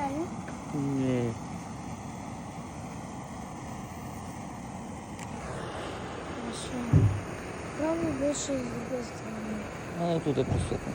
Реально? Ні. Хорошо. Пробуй більше з другої сторони. А отут я присипав.